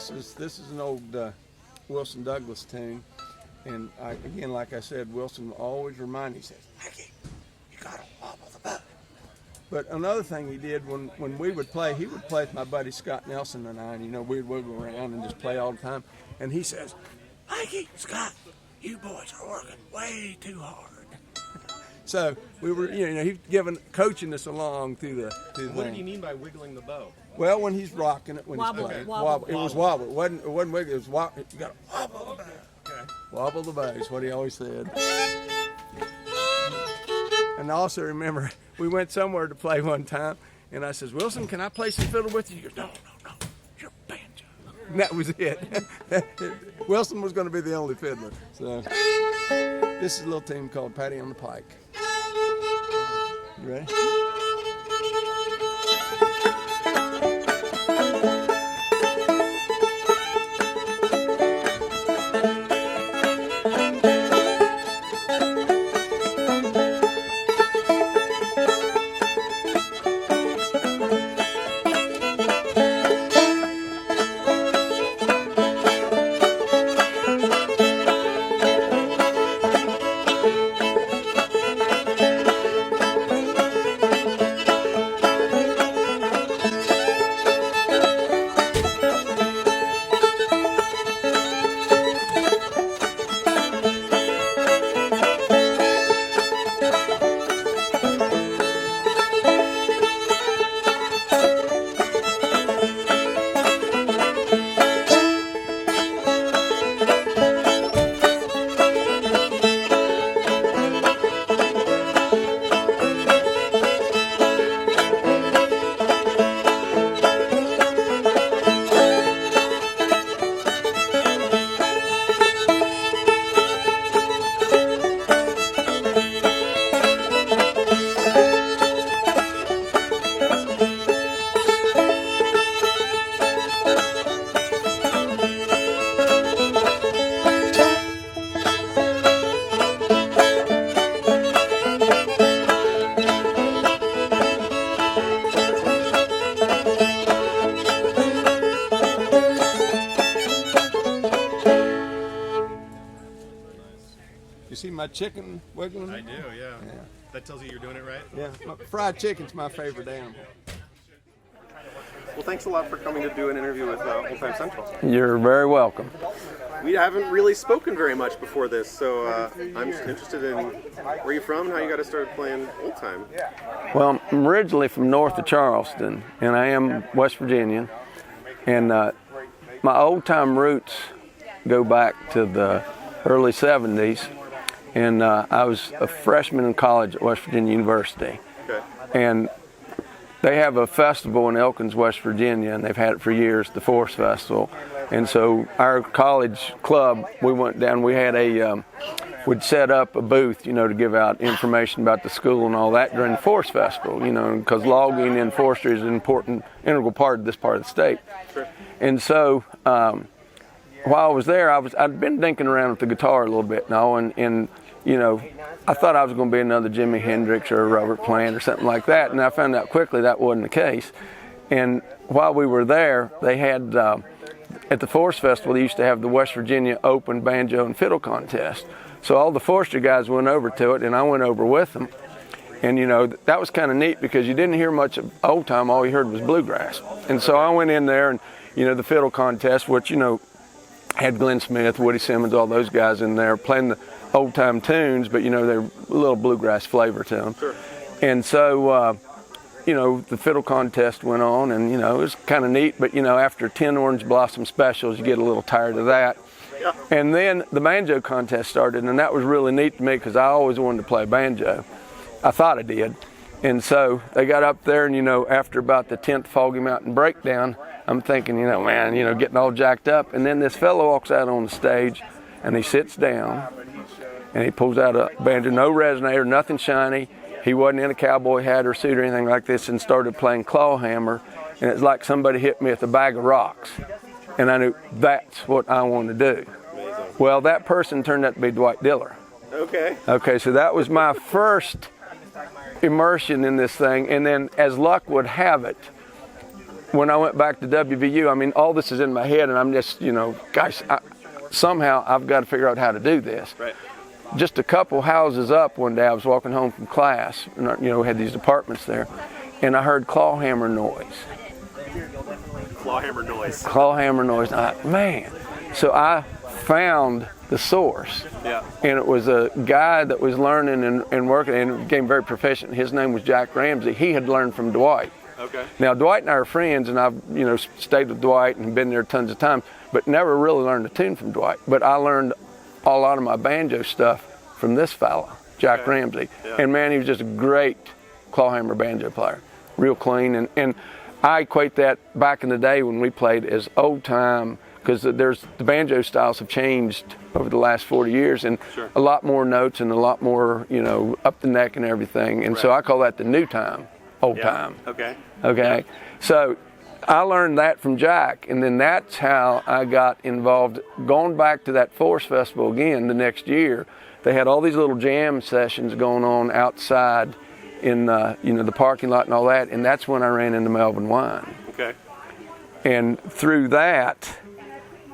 this is an old Wilson Douglas tune, and again, like I said, Wilson always reminded me, he says, "Mikey, you gotta wobble the bow." But another thing he did when we would play, he would play with my buddy Scott Nelson and I, and we'd wiggle around and just play all the time. And he says, "Mikey, Scott, you boys are working way too hard." So we were, he's coaching us along through the What did you mean by wiggling the bow? Well, when he's rocking it, when wobble, he's playing, wobble. It was wobble. It wasn't wiggle. It was wobble. You got to wobble the bow. Okay. Wobble the bow is what he always said. And I also remember we went somewhere to play one time, and I says, "Wilson, can I play some fiddle with you?" He goes, "No, you're banjo." And that was it. Wilson was going to be the only fiddler. So this is a little tune called "PADDY on the Pike." You ready? You see my chicken wiggling? I do, yeah. That tells you you're doing it right? Yeah, fried chicken's my favorite animal. Well, thanks a lot for coming to do an interview with Oldtime Central. You're very welcome. We haven't really spoken very much before this, so I'm just interested in where you're from and how you got to start playing old time. Well, I'm originally from north of Charleston, and I am West Virginian. And my old time roots go back to the early 70s. And I was a freshman in college at West Virginia University. Okay. And they have a festival in Elkins, West Virginia, and they've had it for years, the Forest Festival. And so our college club, we went down, we had we'd set up a booth, to give out information about the school and all that during the Forest Festival, because logging and forestry is an important, integral part of this part of the state. Sure. And so while I was there, I'd been dinking around with the guitar a little bit now, and I thought I was going to be another Jimi Hendrix or a Robert Plant or something like that, and I found out quickly that wasn't the case. And while we were there, they had, at the Forest Festival, they used to have the West Virginia Open Banjo and Fiddle Contest. So all the forestry guys went over to it, and I went over with them. And, that was kind of neat because you didn't hear much of old time, all you heard was bluegrass. And so I went in there and, the Fiddle Contest, which, had Glenn Smith, Woody Simmons, all those guys in there playing the old time tunes, but they're a little bluegrass flavor to them. Sure. And so, the fiddle contest went on, and it was kind of neat. But after 10 Orange Blossom specials, you get a little tired of that. Yeah. And then the banjo contest started, and that was really neat to me because I always wanted to play banjo. I thought I did. And so they got up there, and after about the 10th Foggy Mountain breakdown, I'm thinking, man, getting all jacked up. And then this fellow walks out on the stage, and he sits down, and he pulls out a banjo, no resonator, nothing shiny. He wasn't in a cowboy hat or suit or anything like this, and started playing clawhammer. And it's like somebody hit me with a bag of rocks. And I knew that's what I wanted to do. Amazing. Well, that person turned out to be Dwight Diller. Okay. Okay, so that was my first immersion in this thing. And then, as luck would have it, when I went back to WVU, I mean, all this is in my head, and I'm just, gosh, somehow I've got to figure out how to do this. Right. Just a couple houses up one day, I was walking home from class, and we had these apartments there, and I heard clawhammer noise. Clawhammer noise. Clawhammer noise. Man. So I found the source. Yeah. And it was a guy that was learning and working and became very proficient. His name was Jack Ramsey. He had learned from Dwight. Okay. Now, Dwight and I are friends, and I've, stayed with Dwight and been there tons of times, but never really learned a tune from Dwight. But I learned a lot of my banjo stuff from this fella, Jack Ramsey. Yeah. And man, he was just a great clawhammer banjo player. Real clean. And I equate that back in the day when we played as old time, because the banjo styles have changed over the last 40 years, and a lot more notes and a lot more, up the neck and everything. And so I call that the new time, old time. Okay. Okay. So I learned that from Jack, and then that's how I got involved. Going back to that Forest Festival again the next year, they had all these little jam sessions going on outside in the parking lot and all that, and that's when I ran into Melvin Wine. Okay. And through that,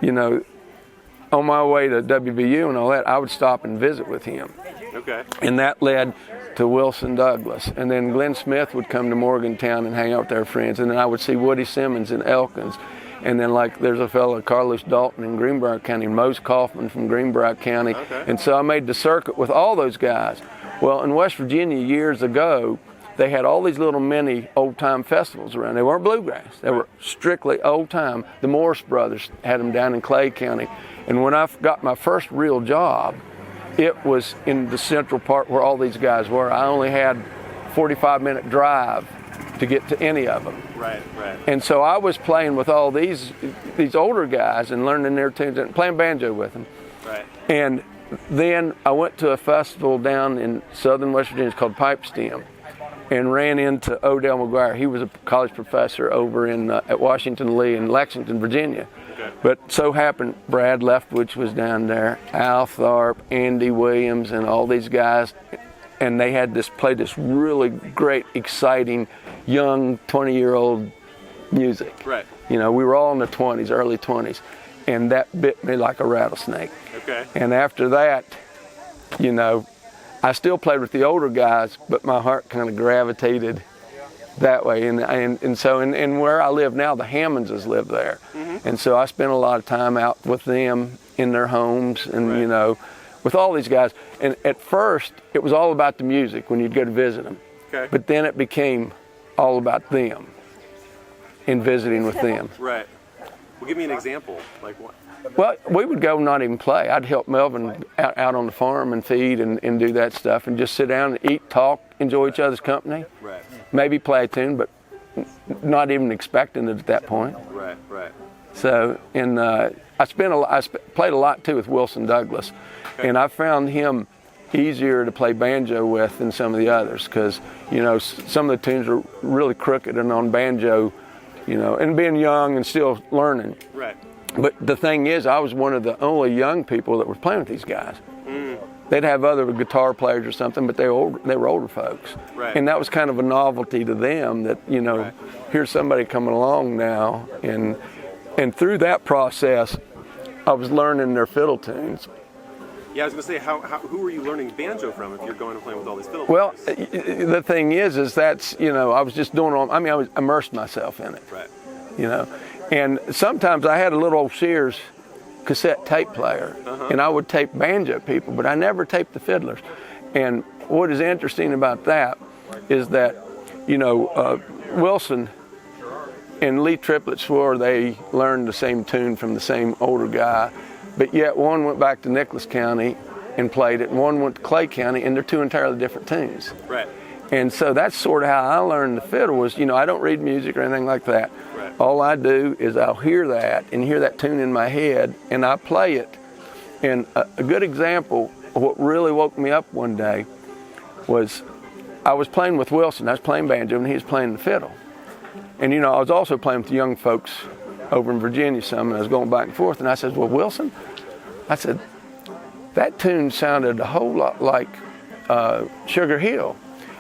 on my way to WVU and all that, I would stop and visit with him. Okay. And that led to Wilson Douglas. And then Glenn Smith would come to Morgantown and hang out with their friends. And then I would see Woody Simmons in Elkins. And then there's a fellow, Carlos Dalton in Greenbrier County, Mose Coffman from Greenbrier County. Okay. And so I made the circuit with all those guys. Well, in West Virginia years ago, they had all these little mini old-time festivals around. They weren't bluegrass. They were strictly old-time. The Morris brothers had them down in Clay County. And when I got my first real job, it was in the central part where all these guys were. I only had a 45-minute drive to get to any of them. Right. And so I was playing with all these older guys and learning their tunes and playing banjo with them. Right. And then I went to a festival down in southern West Virginia called Pipe Stem, and ran into Odell McGuire. He was a college professor over at Washington Lee in Lexington, Virginia. Okay. But so happened Brad Leftwich was down there, Al Tharp, Andy Williams, and all these guys, and they had played this really great, exciting, young 20-year-old music. Right. We were all in the 20s, early 20s, and that bit me like a rattlesnake. Okay. And after that, I still played with the older guys, but my heart kind of gravitated that way. And so where I live now, the Hammondses live there. Mm-hmm. And so I spent a lot of time out with them in their homes and, with all these guys. And at first, it was all about the music when you'd go to visit them. Okay. But then it became all about them and visiting with them. Right. Well, give me an example. Like what? Well, we would go not even play. I'd help Melvin out on the farm and feed and do that stuff and just sit down and eat, talk, enjoy each other's company. Right. Maybe play a tune, but not even expecting it at that point. Right. So, and I played a lot too with Wilson Douglas, and I found him easier to play banjo with than some of the others because, some of the tunes are really crooked and on banjo, and being young and still learning. Right. But the thing is, I was one of the only young people that were playing with these guys. Mm. They'd have other guitar players or something, but they were older folks. Right. And that was kind of a novelty to them that, here's somebody coming along now. And through that process, I was learning their fiddle tunes. Yeah, I was going to say, who were you learning banjo from if you're going and playing with all these fiddle Well, players? the thing is that's, I was just doing I was immersed myself in it. Right. And sometimes I had a little old Sears cassette tape player, and I would tape banjo people, but I never taped the fiddlers. And what is interesting about that is that, Wilson and Lee Triplett swore they learned the same tune from the same older guy, but yet one went back to Nicholas County and played it, and one went to Clay County, and they're two entirely different tunes. Right. And so that's sort of how I learned the fiddle was, I don't read music or anything like that. Right. All I do is I'll hear that tune in my head, and I play it. And a good example of what really woke me up one day was I was playing with Wilson. I was playing banjo, and he was playing the fiddle. And, I was also playing with the young folks over in Virginia some, and I was going back and forth. And I said, well, Wilson, I said, that tune sounded a whole lot like Sugar Hill.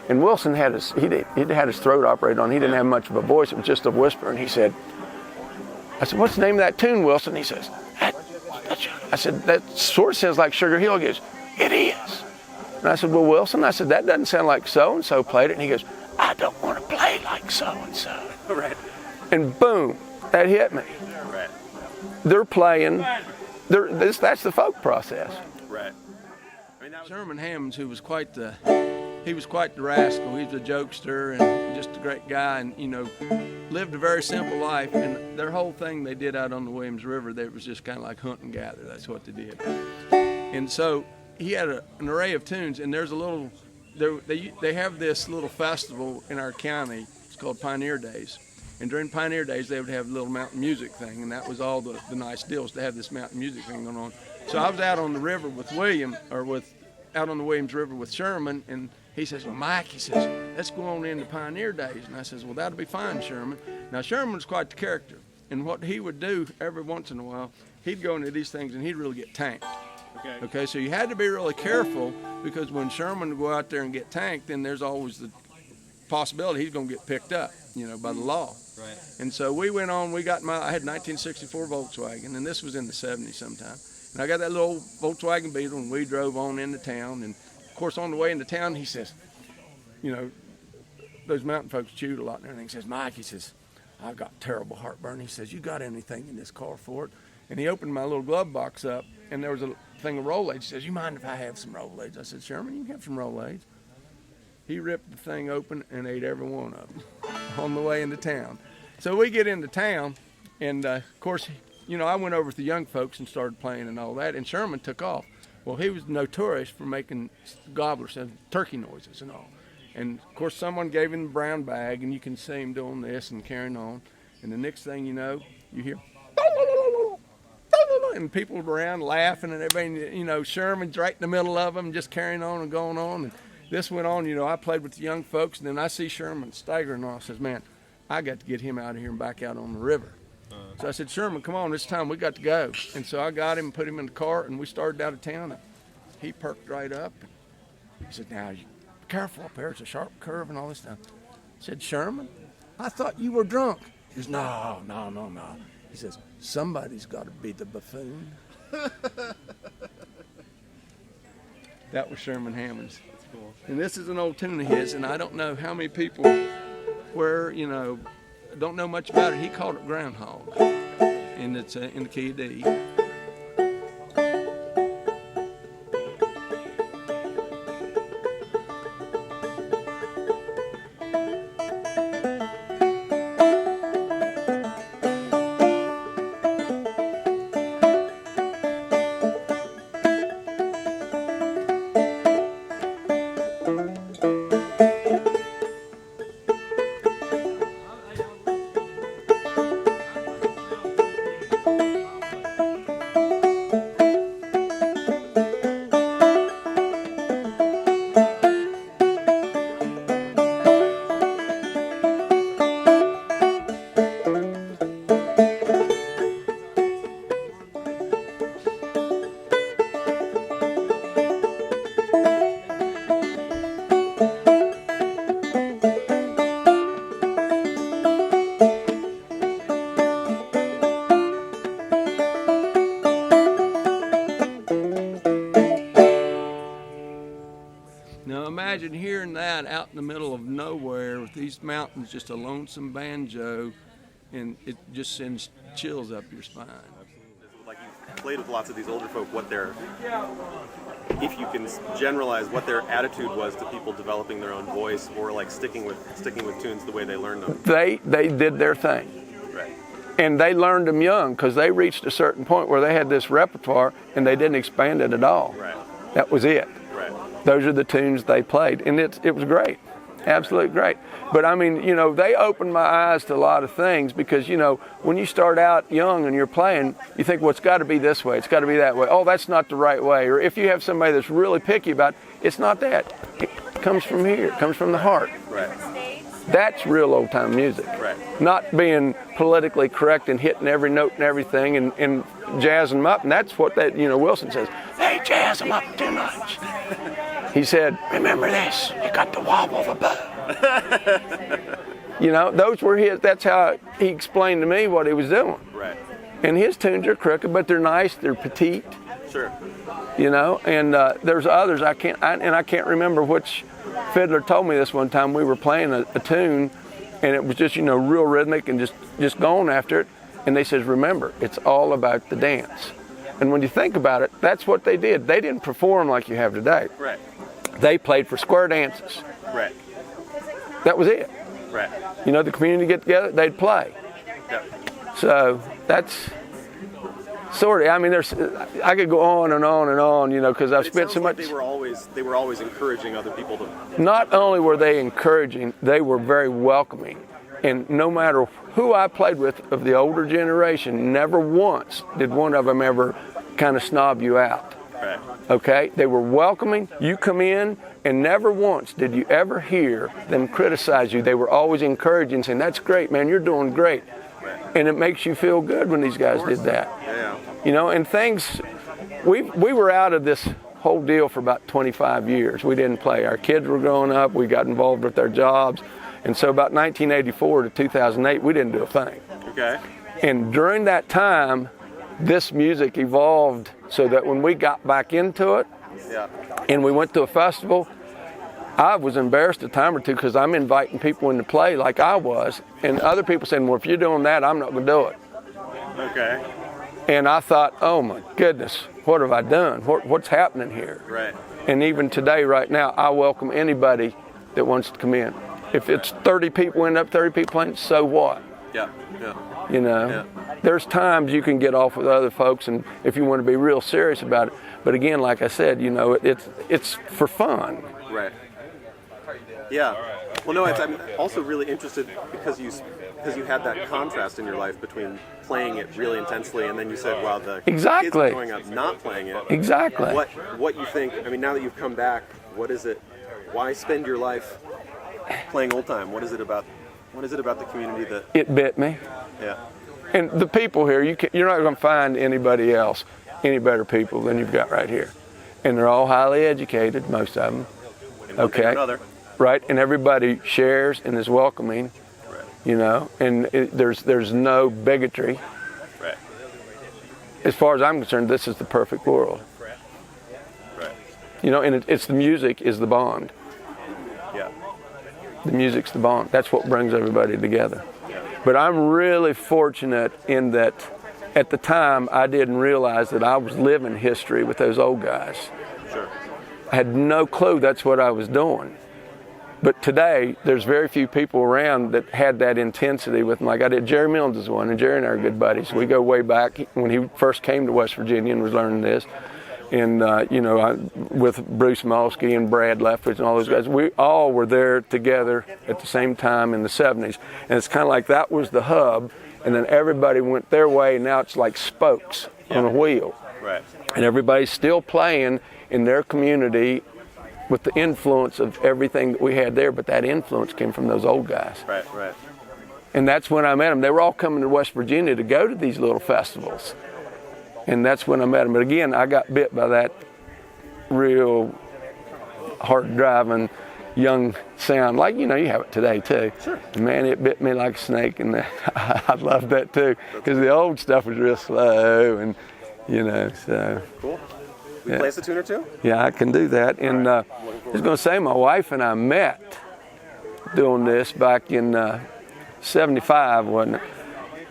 And Wilson had he'd had his throat operated on. He didn't have much of a voice. It was just a whisper. And he said, I said, what's the name of that tune, Wilson? He says, I said, that sort of sounds like Sugar Hill. He goes, it is. And I said, well, Wilson, I said, that doesn't sound like so-and-so played it. And he goes, I don't want to play like so-and-so. Right. And boom, that hit me. Right. They're playing, that's the folk process. Right. Sherman Hammons, who was quite the rascal. He was a jokester and just a great guy, and lived a very simple life. And their whole thing they did out on the Williams River, they was just kind of like hunt and gather. That's what they did. And so he had an array of tunes, and there's a little. They have this little festival in our county. It's called Pioneer Days. And during Pioneer Days, they would have a little mountain music thing, and that was all the nice deals to have this mountain music thing going on. So I was out on the river with out on the Williams River with Sherman, and he says, well, Mike, he says, let's go on into Pioneer Days. And I says, well, that'll be fine, Sherman. Now, Sherman was quite the character, and what he would do every once in a while, he'd go into these things, and he'd really get tanked. Okay, so you had to be really careful, because when Sherman would go out there and get tanked, then there's always the possibility he's going to get picked up, by the law. Right. And so we went on, I had 1964 Volkswagen, and this was in the 70s sometime. And I got that little Volkswagen Beetle, and we drove on into town. And of course, on the way into town, he says, those mountain folks chewed a lot and everything. He says, Mike, he says, I've got terrible heartburn. He says, you got anything in this car for it? And he opened my little glove box up, and there was a thing of Rolaids. He says, you mind if I have some Rolaids? I said, Sherman, you can have some Rolaids. He ripped the thing open and ate every one of them on the way into town. So we get into town, and of course, I went over with the young folks and started playing and all that, and Sherman took off. Well, he was notorious for making gobblers and turkey noises and all. And of course, someone gave him the brown bag, and you can see him doing this and carrying on. And the next thing you know, you hear, and people around laughing and everything. Sherman's right in the middle of them, just carrying on and going on. And this went on. I played with the young folks, and then I see Sherman staggering off. I says, man, I got to get him out of here and back out on the river. So I said, Sherman, come on, this time we got to go. And so I got him and put him in the car, and we started out of town. And he perked right up. He said, now, be careful up there. It's a sharp curve and all this stuff. I said, Sherman, I thought you were drunk. He goes, no. He says, somebody's got to be the buffoon. That was Sherman Hammons. That's cool. And this is an old tune of his, and I don't know how many people don't know much about it. He called it Groundhog, and it's in the key of D. Imagine hearing that out in the middle of nowhere with these mountains, just a lonesome banjo, and it just sends chills up your spine. Absolutely. Like you've played with lots of these older folk, if you can generalize what their attitude was to people developing their own voice or like sticking with tunes the way they learned them. They did their thing. Right. And they learned them young because they reached a certain point where they had this repertoire and they didn't expand it at all. Right. That was it. Right. Those are the tunes they played, and it was great, absolutely great. But I mean, they opened my eyes to a lot of things because, when you start out young and you're playing, you think, well, it's got to be this way, it's got to be that way. Oh, that's not the right way. Or if you have somebody that's really picky about it, it's not that. It comes from here, it comes from the heart. Right. That's real old time music. Right. Not being politically correct and hitting every note and everything and jazzing them up. And that's what Wilson says. They jazz jazz them up too much. He said, remember this, you got to wobble the bow. You know, those were his, that's how he explained to me what he was doing. Right. And his tunes are crooked, but they're nice, they're petite. Sure. You know, and there's others I can't remember which fiddler told me this one time. We were playing a tune, and it was just, you know, real rhythmic and just going after it. And they says, remember, it's all about the dance. And when you think about it, that's what they did. They didn't perform like you have today. Right. They played for square dances. Right. That was it. Right. You know, the community get together, they'd play. Yep. So that's sort of, I mean, I could go on and on and on, you know, because I've spent so much. They were always encouraging other people to. Not only were they encouraging, they were very welcoming. And no matter who I played with of the older generation, never once did one of them ever kind of snob you out. Right. Okay? They were welcoming. You come in, and never once did you ever hear them criticize you. They were always encouraging, saying, that's great, man, you're doing great. Right. And it makes you feel good when these guys did that. Yeah. You know, and things, we were out of this whole deal for about 25 years. We didn't play. Our kids were growing up. We got involved with their jobs. And so about 1984 to 2008, we didn't do a thing. Okay. And during that time, this music evolved so that when we got back into it, Yeah. and we went to a festival, I was embarrassed a time or two because I'm inviting people in to play like I was, and other people saying, well, if you're doing that, I'm not going to do it. Okay. And I thought, oh my goodness, what have I done? What's happening here? Right. And even today, right now, I welcome anybody that wants to come in. If it's 30 people end up 30 people playing, so what? Yeah. Yeah. You know, Yeah. There's times you can get off with other folks, and if you want to be real serious about it. But again, like I said, you know, it's for fun. Right. Yeah. Well, no, I'm also really interested because you had that contrast in your life between playing it really intensely and then you said, wow, the Exactly. kids are growing up not playing it. Exactly. What you think? I mean, now that you've come back, what is it? Why spend your life playing Oldtime? What is it about the community that? It bit me. Yeah. And the people here, you're not going to find anybody else, any better people than you've got right here. And they're all highly educated, most of them. In one thing or another. Right, and everybody shares and is welcoming, Right. you know, and there's no bigotry. Right. As far as I'm concerned, this is the perfect world. Right. You know, and it's the music is the bond. Yeah. The music's the bond. That's what brings everybody together. But I'm really fortunate in that at the time I didn't realize that I was living history with those old guys. Sure. I had no clue that's what I was doing. But today, there's very few people around that had that intensity with them. Like I did, Jerry Mills is one, and Jerry and I are good buddies. We go way back when he first came to West Virginia and was learning this. And, you know, with Bruce Molsky and Brad Leftwich and all those guys, we all were there together at the same time in the 70s. And it's kind of like that was the hub, and then everybody went their way, and now it's like spokes on a wheel. Right. And everybody's still playing in their community with the influence of everything that we had there, but that influence came from those old guys. Right. Right. And that's when I met them. They were all coming to West Virginia to go to these little festivals. And that's when I met them. But again, I got bit by that real hard-driving, young sound. Like, you know, you have it today, too. Sure. Man, it bit me like a snake, and I love that, too, because the old stuff was real slow, and, you know, so. Cool. We play us a tune or two? Yeah, I can do that. And I was going to say, my wife and I met doing this back in 75, wasn't it?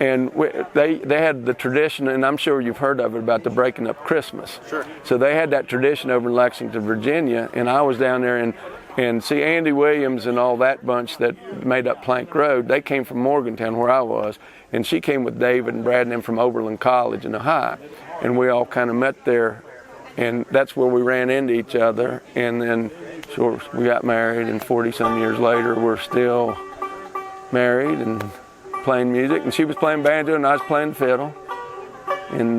And they had the tradition, and I'm sure you've heard of it, about the breaking up Christmas. Sure. So they had that tradition over in Lexington, Virginia, and I was down there and see Andy Williams and all that bunch that made up Plank Road. They came from Morgantown, where I was, and she came with David and Brad and them from Oberlin College in Ohio, and we all kind of met there, and that's where we ran into each other, and then sure we got married, and 40-some years later we're still married and playing music, and she was playing banjo and I was playing fiddle, and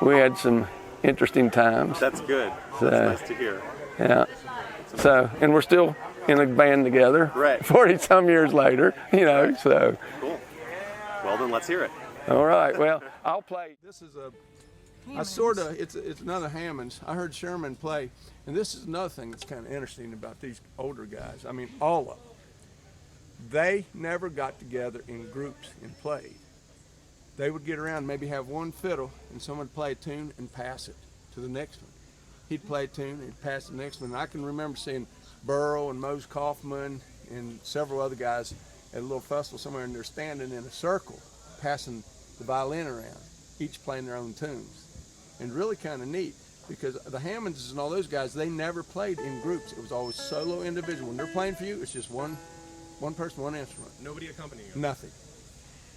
we had some interesting times. That's good. So, that's nice to hear. Yeah. So, and we're still in a band together. Right. 40-some years later, you know. So. Cool. Well, then let's hear it. All right. Well, I'll play. This is a It's another Hammons. I heard Sherman play, and this is another thing that's kind of interesting about these older guys. I mean, all of them. They never got together in groups and played. They would get around, maybe have one fiddle, and someone would play a tune and pass it to the next one. He'd play a tune and he'd pass it to the next one. And I can remember seeing Burl and Mose Coffman and several other guys at a little festival somewhere, and they're standing in a circle, passing the violin around, each playing their own tunes. And really kind of neat, because the Hammonds and all those guys, they never played in groups. It was always solo, individual. When they're playing for you, it's just one person, one instrument. Nobody accompanying you.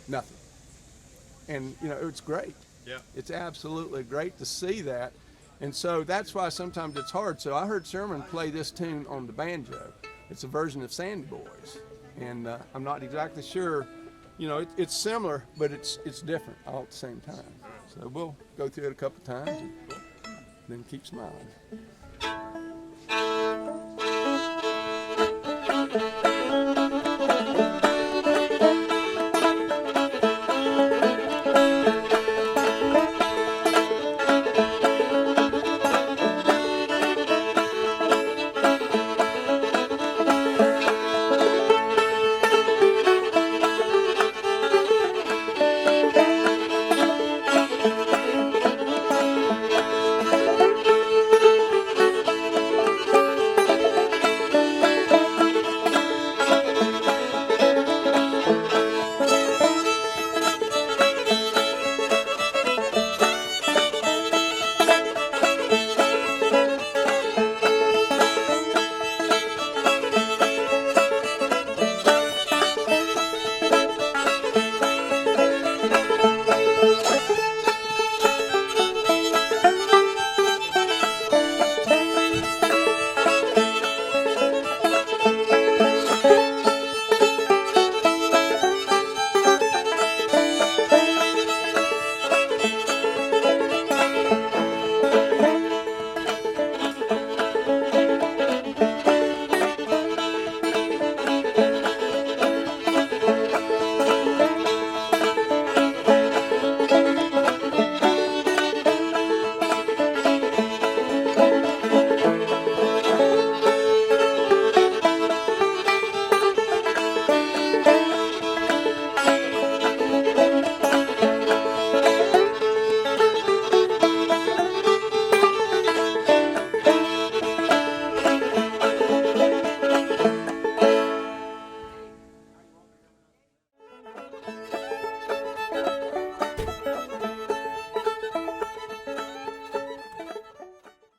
Nothing. And you know, it's great. Yeah. It's absolutely great to see that. And so that's why sometimes it's hard. So I heard Sherman play this tune on the banjo. It's a version of Sandy Boys. And I'm not exactly sure, you know, it's similar, but it's different all at the same time. So we'll go through it a couple times and then keep smiling.